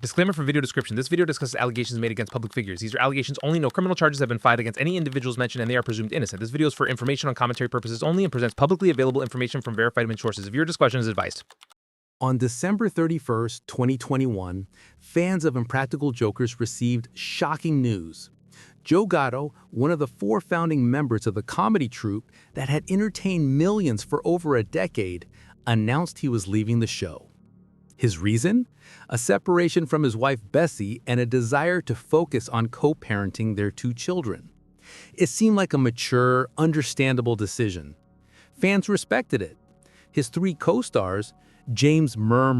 Disclaimer from video description. This video discusses allegations made against public figures. These are allegations only. No criminal charges have been filed against any individuals mentioned, and they are presumed innocent. This video is for information on commentary purposes only and presents publicly available information from verified sources. Viewer discretion is advised. On December 31st, 2021, fans of Impractical Jokers received shocking news. Joe Gatto, one of the 4 founding members of the comedy troupe that had entertained millions for over a decade, announced he was leaving the show. His reason? A separation from his wife Bessie and a desire to focus on co-parenting their 2 children. It seemed like a mature, understandable decision. Fans respected it. His 3 co-stars, James Murr,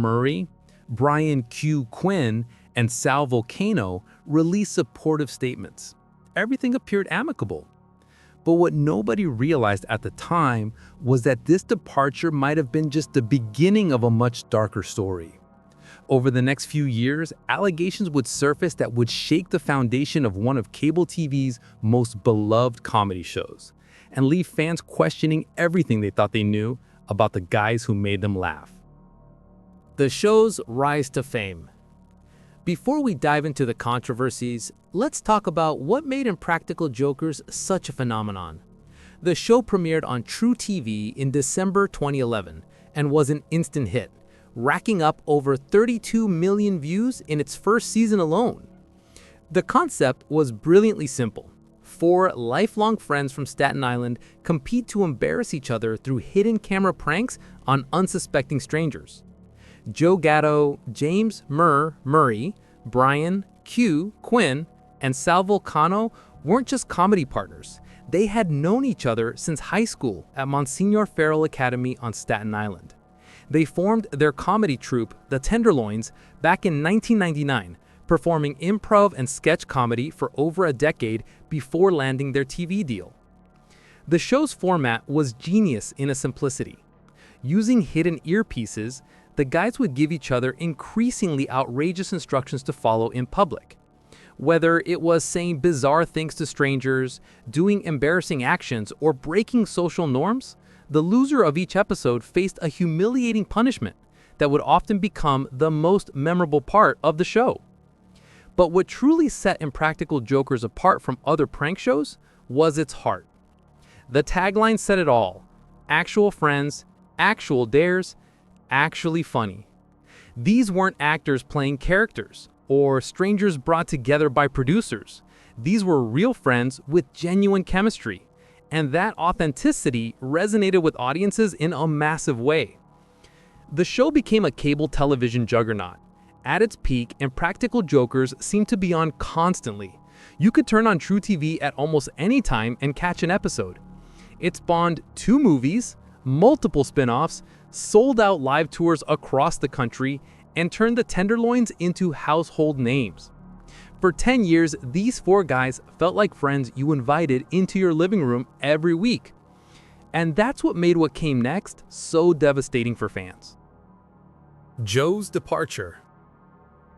Brian Quinn, and Sal Vulcano, released supportive statements. Everything appeared amicable. But what nobody realized at the time was that this departure might have been just the beginning of a much darker story. Over the next few years, allegations would surface that would shake the foundation of one of cable TV's most beloved comedy shows, and leave fans questioning everything they thought they knew about the guys who made them laugh. The show's rise to fame. Before we dive into the controversies, let's talk about what made Impractical Jokers such a phenomenon. The show premiered on True TV in December 2011 and was an instant hit, racking up over 32 million views in its first season alone. The concept was brilliantly simple. 4 lifelong friends from Staten Island compete to embarrass each other through hidden camera pranks on unsuspecting strangers. Joe Gatto, James Murr, Brian Quinn, and Sal Vulcano weren't just comedy partners. They had known each other since high school at Monsignor Farrell Academy on Staten Island. They formed their comedy troupe, the Tenderloins, back in 1999, performing improv and sketch comedy for over a decade before landing their TV deal. The show's format was genius in its simplicity. Using hidden earpieces, the guys would give each other increasingly outrageous instructions to follow in public. Whether it was saying bizarre things to strangers, doing embarrassing actions, or breaking social norms, the loser of each episode faced a humiliating punishment that would often become the most memorable part of the show. But what truly set Impractical Jokers apart from other prank shows was its heart. The tagline said it all: actual friends, actual dares, actually funny. These weren't actors playing characters or strangers brought together by producers. These were real friends with genuine chemistry, and that authenticity resonated with audiences in a massive way. The show became a cable television juggernaut. At its peak, Impractical Jokers seemed to be on constantly. You could turn on True TV at almost any time and catch an episode. It spawned 2 movies, multiple spin-offs, sold-out live tours across the country, and turned the Tenderloins into household names. For 10 years, these 4 guys felt like friends you invited into your living room every week. And that's what made what came next so devastating for fans. Joe's departure.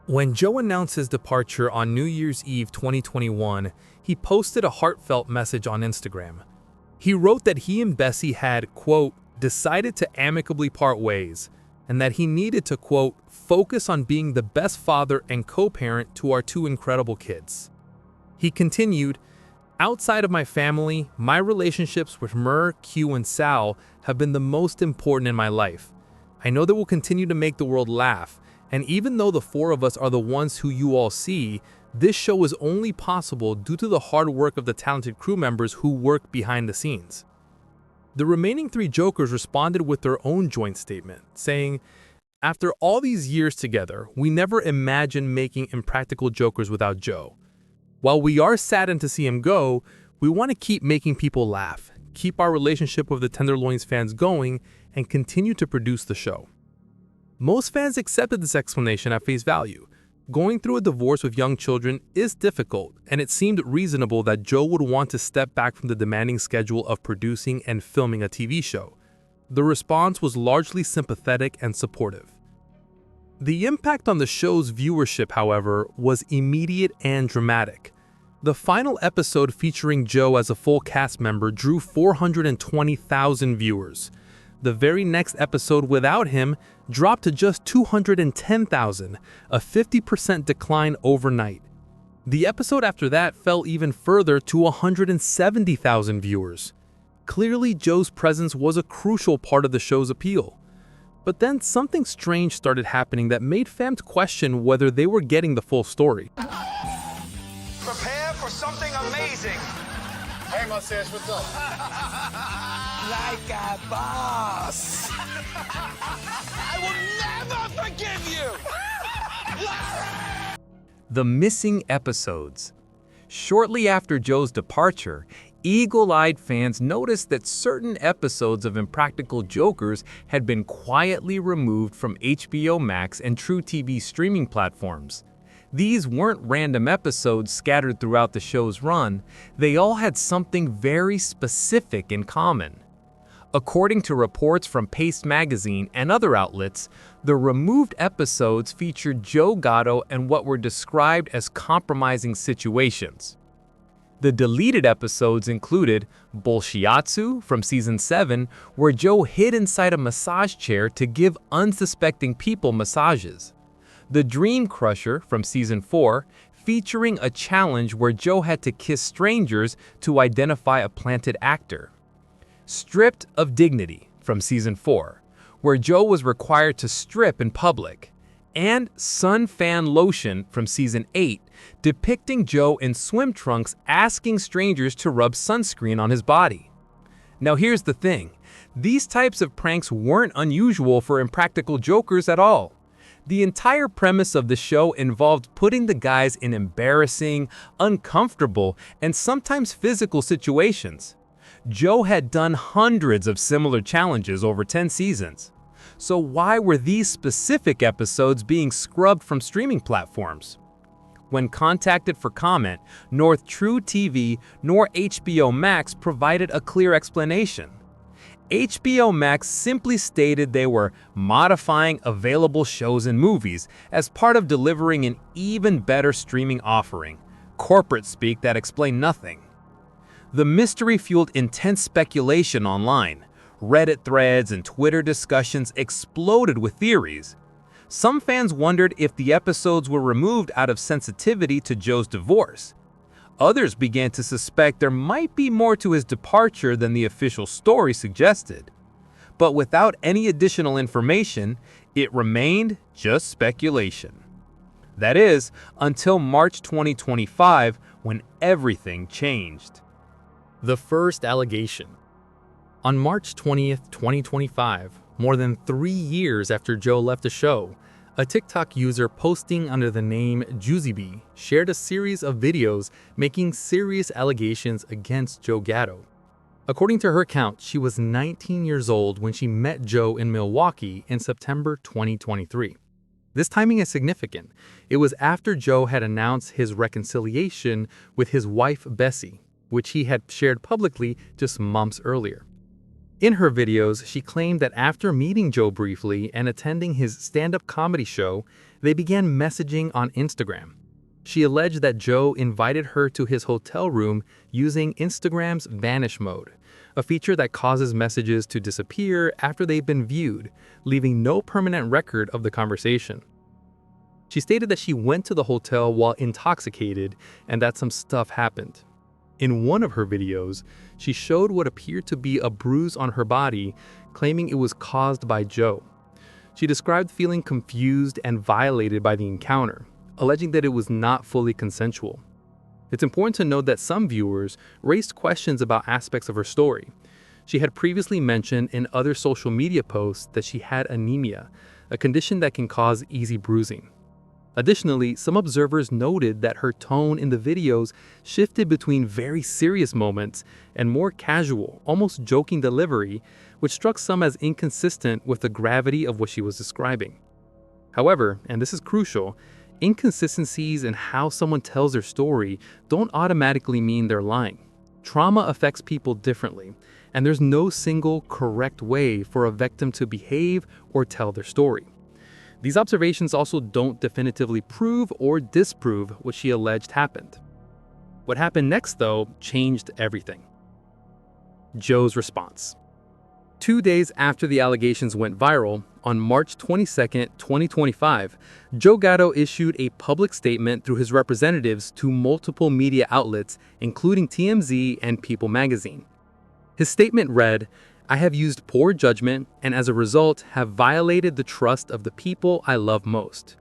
When Joe announced his departure on New Year's Eve 2021, he posted a heartfelt message on Instagram. He wrote that he and Bessie had, quote, decided to amicably part ways, and that he needed to, quote, focus on being the best father and co-parent to our 2 incredible kids. He continued, outside of my family, my relationships with Murr, Q, and Sal have been the most important in my life. I know that we'll continue to make the world laugh, and even though the 4 of us are the ones who you all see, this show is only possible due to the hard work of the talented crew members who work behind the scenes. The remaining 3 Jokers responded with their own joint statement, saying, after all these years together, we never imagined making Impractical Jokers without Joe. While we are saddened to see him go, we want to keep making people laugh, keep our relationship with the Tenderloins fans going, and continue to produce the show. Most fans accepted this explanation at face value. Going through a divorce with young children is difficult, and it seemed reasonable that Joe would want to step back from the demanding schedule of producing and filming a TV show. The response was largely sympathetic and supportive. The impact on the show's viewership, however, was immediate and dramatic. The final episode featuring Joe as a full cast member drew 420,000 viewers. The very next episode without him dropped to just 210,000, a 50% decline overnight. The episode after that fell even further to 170,000 viewers. Clearly, Joe's presence was a crucial part of the show's appeal. But then something strange started happening that made fans question whether they were getting the full story. Prepare for something amazing. Hey, mustache, what's up? Like a boss. I will never forgive you. The missing episodes. Shortly after Joe's departure, eagle-eyed fans noticed that certain episodes of Impractical Jokers had been quietly removed from HBO Max and True TV streaming platforms. These weren't random episodes scattered throughout the show's run, they all had something very specific in common. According to reports from Paste magazine and other outlets, the removed episodes featured Joe Gatto and what were described as compromising situations. The deleted episodes included Bolshiatsu from Season 7, where Joe hid inside a massage chair to give unsuspecting people massages. The Dream Crusher from Season 4, featuring a challenge where Joe had to kiss strangers to identify a planted actor. Stripped of Dignity from Season 4, where Joe was required to strip in public. And Sun Fan Lotion from Season 8, depicting Joe in swim trunks asking strangers to rub sunscreen on his body. Now here's the thing, these types of pranks weren't unusual for Impractical Jokers at all. The entire premise of the show involved putting the guys in embarrassing, uncomfortable, and sometimes physical situations. Joe had done hundreds of similar challenges over 10 seasons. So why were these specific episodes being scrubbed from streaming platforms? When contacted for comment, nor True TV nor HBO Max provided a clear explanation. HBO Max simply stated they were modifying available shows and movies as part of delivering an even better streaming offering, corporate speak that explained nothing. The mystery fueled intense speculation online. Reddit threads and Twitter discussions exploded with theories. Some fans wondered if the episodes were removed out of sensitivity to Joe's divorce. Others began to suspect there might be more to his departure than the official story suggested. But without any additional information, it remained just speculation. That is, until March 2025, when everything changed. The first allegation. On March 20th, 2025, more than 3 years after Joe left the show, a TikTok user posting under the name JuicyBee shared a series of videos making serious allegations against Joe Gatto. According to her account, she was 19 years old when she met Joe in Milwaukee in September 2023. This timing is significant. It was after Joe had announced his reconciliation with his wife Bessie, which he had shared publicly just months earlier. In her videos, she claimed that after meeting Joe briefly and attending his stand-up comedy show, they began messaging on Instagram. She alleged that Joe invited her to his hotel room using Instagram's vanish mode, a feature that causes messages to disappear after they've been viewed, leaving no permanent record of the conversation. She stated that she went to the hotel while intoxicated and that some stuff happened. In one of her videos, she showed what appeared to be a bruise on her body, claiming it was caused by Joe. She described feeling confused and violated by the encounter, alleging that it was not fully consensual. It's important to note that some viewers raised questions about aspects of her story. She had previously mentioned in other social media posts that she had anemia, a condition that can cause easy bruising. Additionally, some observers noted that her tone in the videos shifted between very serious moments and more casual, almost joking delivery, which struck some as inconsistent with the gravity of what she was describing. However, and this is crucial, inconsistencies in how someone tells their story don't automatically mean they're lying. Trauma affects people differently, and there's no single correct way for a victim to behave or tell their story. These observations also don't definitively prove or disprove what she alleged happened. What happened next, though, changed everything. Joe's response. 2 days after the allegations went viral, on March 22, 2025, Joe Gatto issued a public statement through his representatives to multiple media outlets, including TMZ and People magazine. His statement read, "I have used poor judgment and as a result have violated the trust of the people I love most.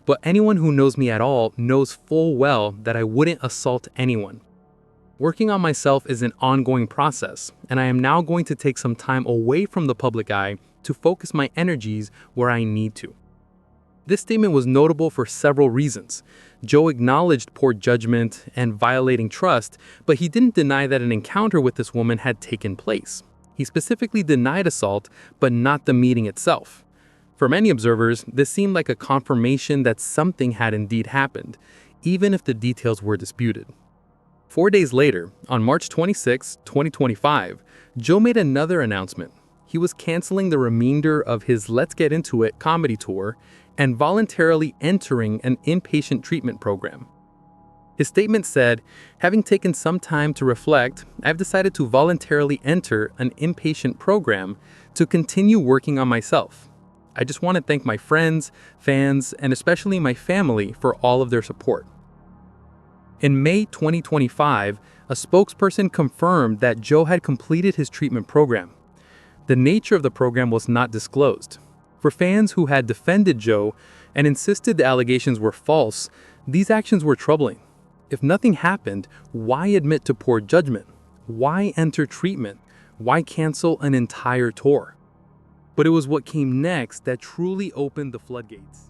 But anyone who knows me at all knows full well that I wouldn't assault anyone. Working on myself is an ongoing process, and I am now going to take some time away from the public eye to focus my energies where I need to." This statement was notable for several reasons. Joe acknowledged poor judgment and violating trust, but he didn't deny that an encounter with this woman had taken place. He specifically denied assault, but not the meeting itself. For many observers, this seemed like a confirmation that something had indeed happened, even if the details were disputed. 4 days later, on March 26, 2025, Joe made another announcement. He was canceling the remainder of his Let's Get Into It comedy tour and voluntarily entering an inpatient treatment program. His statement said, "Having taken some time to reflect, I've decided to voluntarily enter an inpatient program to continue working on myself. I just want to thank my friends, fans, and especially my family for all of their support." In May 2025, a spokesperson confirmed that Joe had completed his treatment program. The nature of the program was not disclosed. For fans who had defended Joe and insisted the allegations were false, these actions were troubling. If nothing happened, why admit to poor judgment? Why enter treatment? Why cancel an entire tour? But it was what came next that truly opened the floodgates.